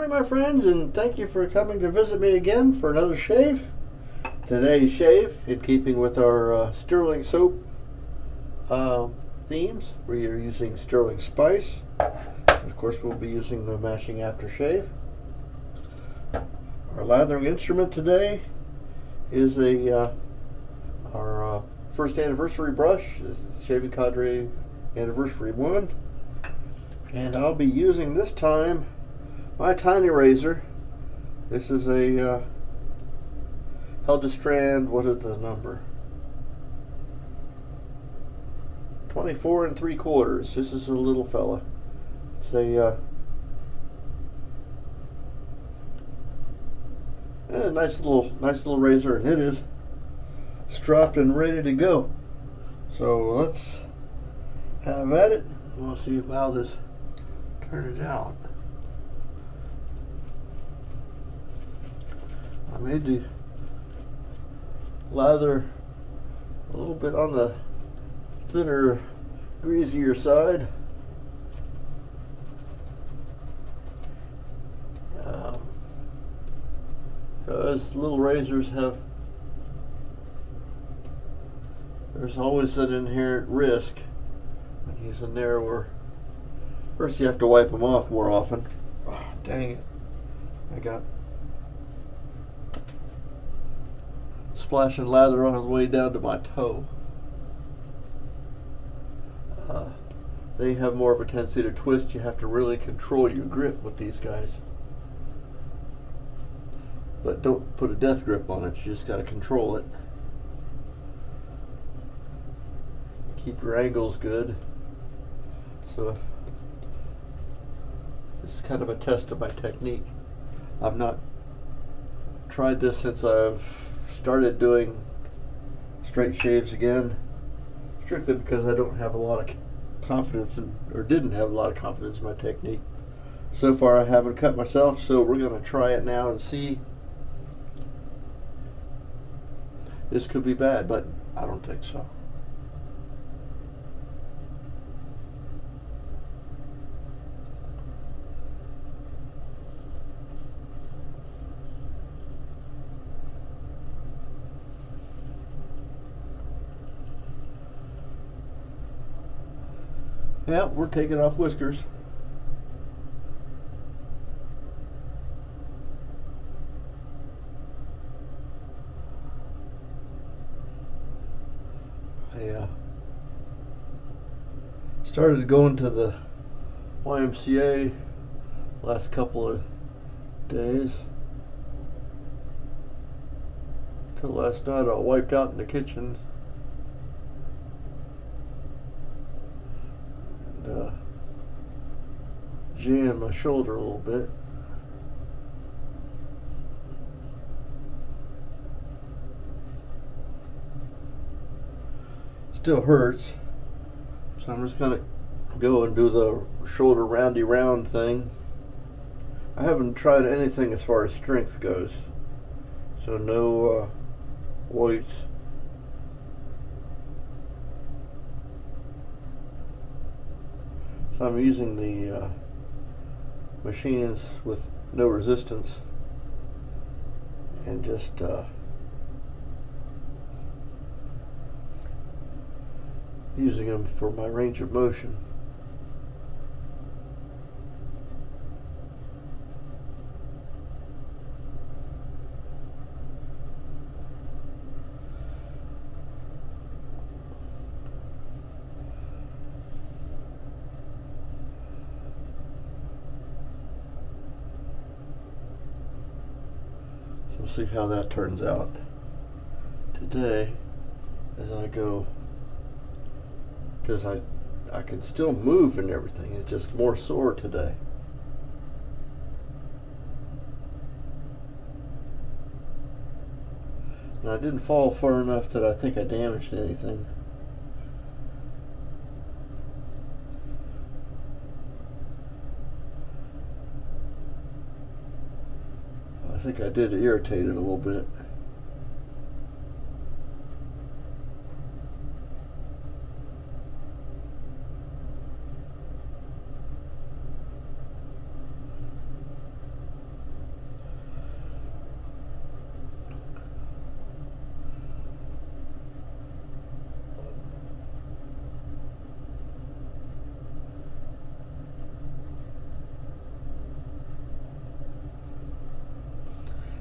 morning, my friends, and thank you for coming to visit me again for another shave. Today's shave, in keeping with our Sterling soap themes, we are using Sterling Spice. Of course, we'll be using the matching aftershave. Our lathering instrument today is our first anniversary brush. This is Shaving Cadre Anniversary 1. And I'll be using this time my tiny razor. This is a Heldestrand, what is the number? 24 3/4. This is a little fella. It's a nice little razor, and it is strapped and ready to go. So let's have at it. We'll see how this turns out. I made the lather a little bit on the thinner, greasier side. Because little razors there's always an inherent risk when using there where first you have to wipe them off more often. Oh, dang it. I got splashing lather on the way down to my toe. They have more of a tendency to twist. You have to really control your grip with these guys. But don't put a death grip on it. You just got to control it. Keep your angles good. So this is kind of a test of my technique. I've not tried this since I've started doing straight shaves again, strictly because I don't have a lot of confidence in, or didn't have a lot of confidence in my technique. So far I haven't cut myself, so we're going to try it now and see. This could be bad, but I don't think so. Yeah, we're taking off whiskers. I started going to the YMCA last couple of days. Till last night I wiped out in the kitchen. Jammed my shoulder a little bit. Still hurts, so I'm just gonna go and do the shoulder roundy round thing. I haven't tried anything as far as strength goes, so no weights. So I'm using the machines with no resistance and just using them for my range of motion. We'll see how that turns out today as I go, because I can still move and everything. It's just more sore today. And I didn't fall far enough that I think I damaged anything. I think I did irritate it a little bit.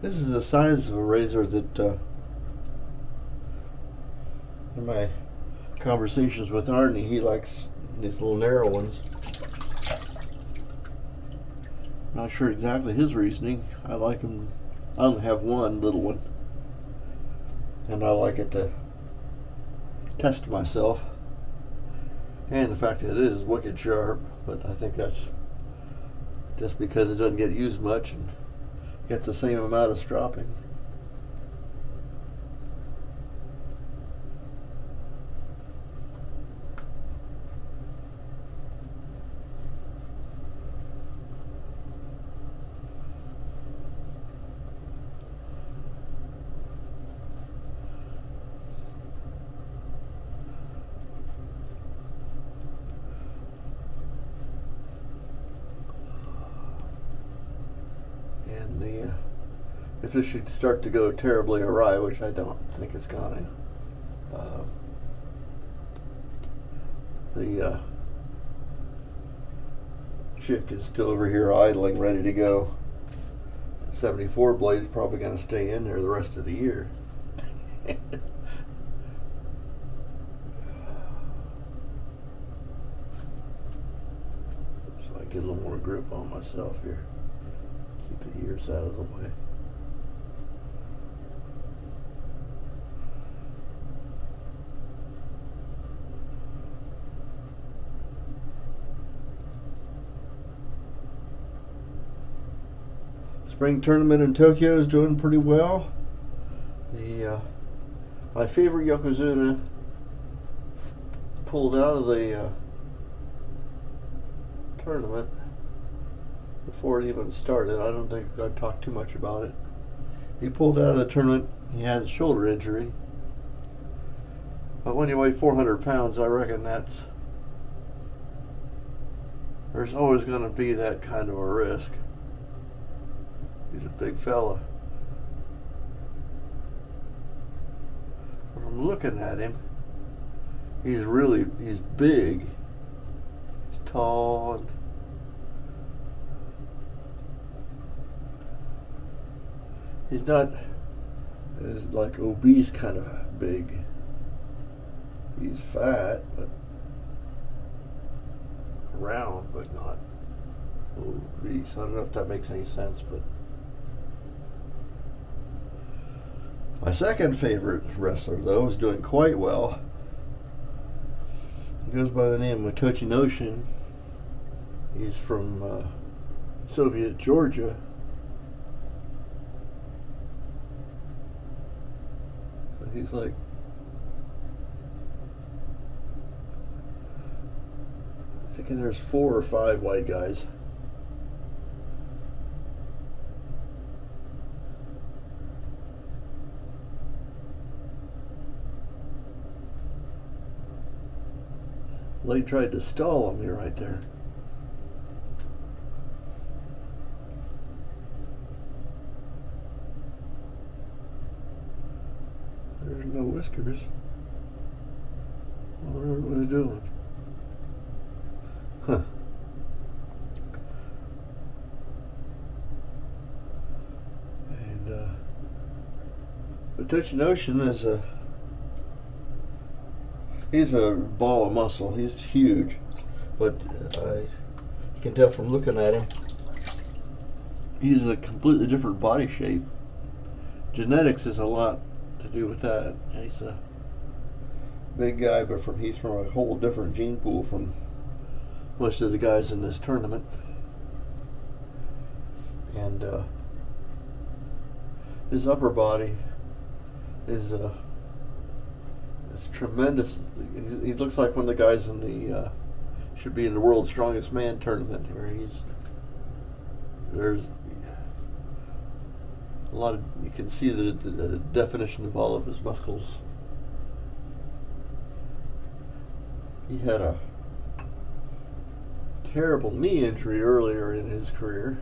This is the size of a razor that in my conversations with Arnie, he likes these little narrow ones. Not sure exactly his reasoning. I like them. I only have one little one, and I like it to test myself, and the fact that it is wicked sharp. But I think that's just because it doesn't get used much and gets the same amount of stropping. If this should start to go terribly awry, which I don't think it's going, the chick is still over here idling, ready to go. 74 blade's probably going to stay in there the rest of the year. So I get a little more grip on myself here. Keep the ears out of the way. Spring tournament in Tokyo is doing pretty well. My favorite Yokozuna pulled out of the tournament before it even started. I don't think I'd talk too much about it. He pulled out of the tournament. He had a shoulder injury. But when you weigh 400 pounds, I reckon there's always going to be that kind of a risk. He's a big fella. When I'm looking at him, he's big. He's tall. And he's not as like obese kind of big. He's fat, but round, but not obese. I don't know if that makes any sense, but my second favorite wrestler, though, is doing quite well. He goes by the name of Tochinoshin. He's from Soviet Georgia. So he's like I'm thinking there's 4 or 5 white guys. They tried to stall on me right there. There's no whiskers. I don't know what they're doing. Huh. And but Tochinoshin is he's a ball of muscle. He's huge, but you can tell from looking at him, he's a completely different body shape. Genetics is a lot to do with that. He's a big guy, but he's from a whole different gene pool from most of the guys in this tournament. And his upper body is tremendous. He looks like one of the guys in the should be in the World's Strongest Man tournament, where there's a lot of, you can see the definition of all of his muscles. He had a terrible knee injury earlier in his career.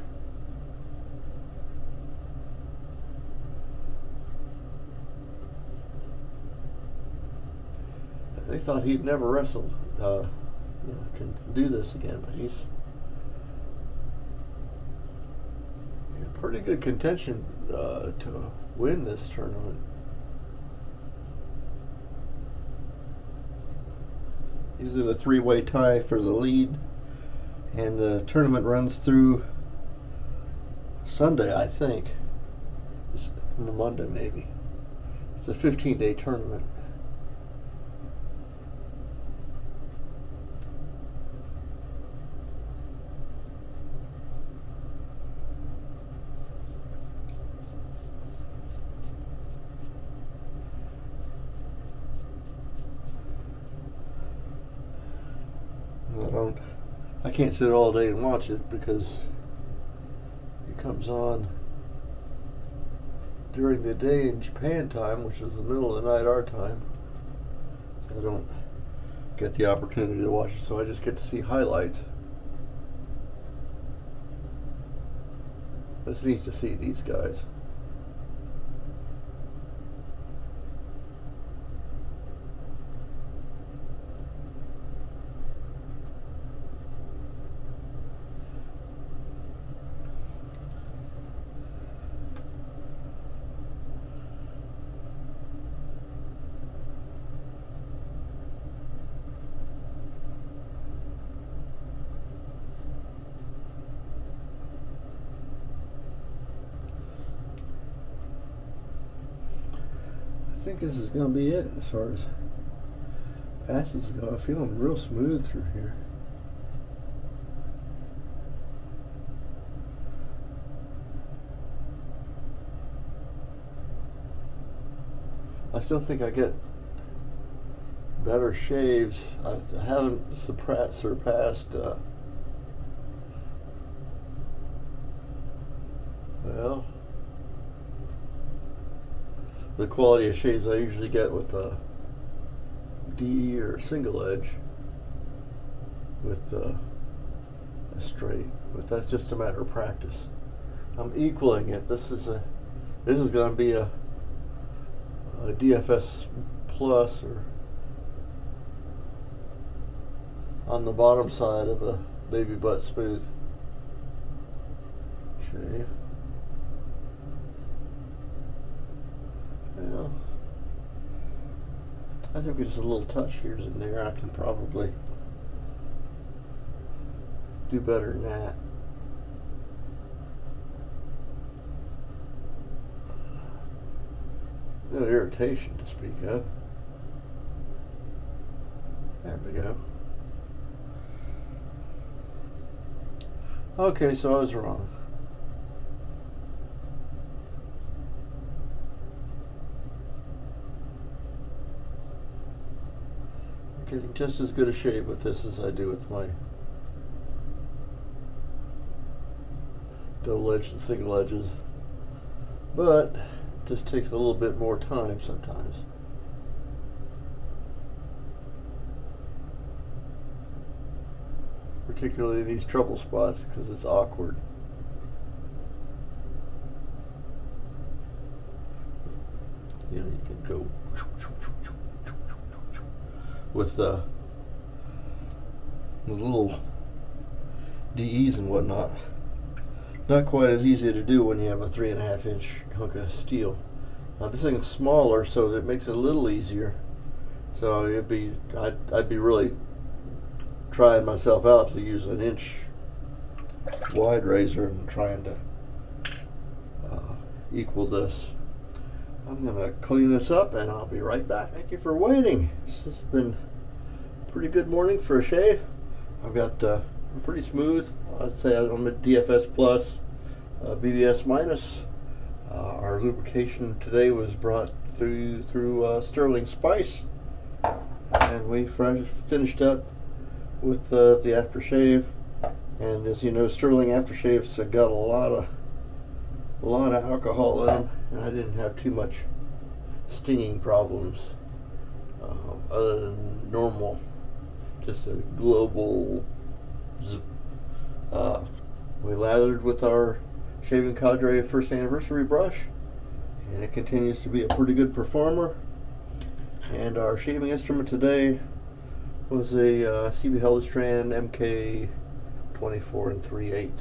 They thought he'd never wrestle, can do this again, but he's pretty good contention to win this tournament. He's in a three-way tie for the lead, and the tournament runs through Sunday, I think. It's Monday, maybe. It's a 15-day tournament. I can't sit all day and watch it because it comes on during the day in Japan time, which is the middle of the night our time. So I don't get the opportunity to watch it, so I just get to see highlights. It's neat to see these guys. I think this is going to be it as far as passes go. I'm feeling real smooth through here. I still think I get better shaves. I haven't surpassed well, the quality of shaves I usually get with the D or single edge with a straight, but that's just a matter of practice. I'm equaling it. This is going to be a DFS plus, or on the bottom side of a baby butt smooth shave. Well, I think with just a little touch here and there, I can probably do better than that. No irritation to speak of. There we go. Okay, so I was wrong. I'm getting just as good a shave with this as I do with my double edge and single edges, but it just takes a little bit more time sometimes. Particularly these trouble spots, because it's awkward. You know, you can go with the little DEs and whatnot. Not quite as easy to do when you have a 3.5 inch hunk of steel. Now this thing's smaller, so it makes it a little easier. So I'd be really trying myself out to use an inch wide razor and trying to equal this. I'm gonna clean this up and I'll be right back. Thank you for waiting. This has been a pretty good morning for a shave. I've got I'm pretty smooth. I'd say I'm a DFS plus, BBS minus. Our lubrication today was brought through Sterling Spice, and we finished up with the aftershave. And as you know, Sterling aftershaves have got a lot of alcohol in them, and I didn't have too much stinging problems other than normal, just a global zip. We lathered with our Shaving Cadre first anniversary brush, and it continues to be a pretty good performer. And our shaving instrument today was a CVH MK 24 3/8.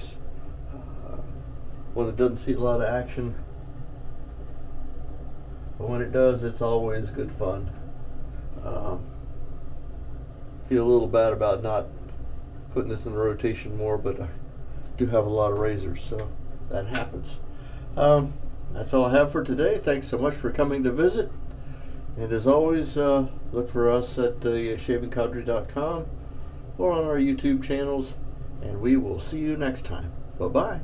when it doesn't see a lot of action. But when it does, it's always good fun. Feel a little bad about not putting this in rotation more, but I do have a lot of razors, so that happens. That's all I have for today. Thanks so much for coming to visit. And as always, look for us at the shavingcadre.com or on our YouTube channels. And we will see you next time. Bye-bye.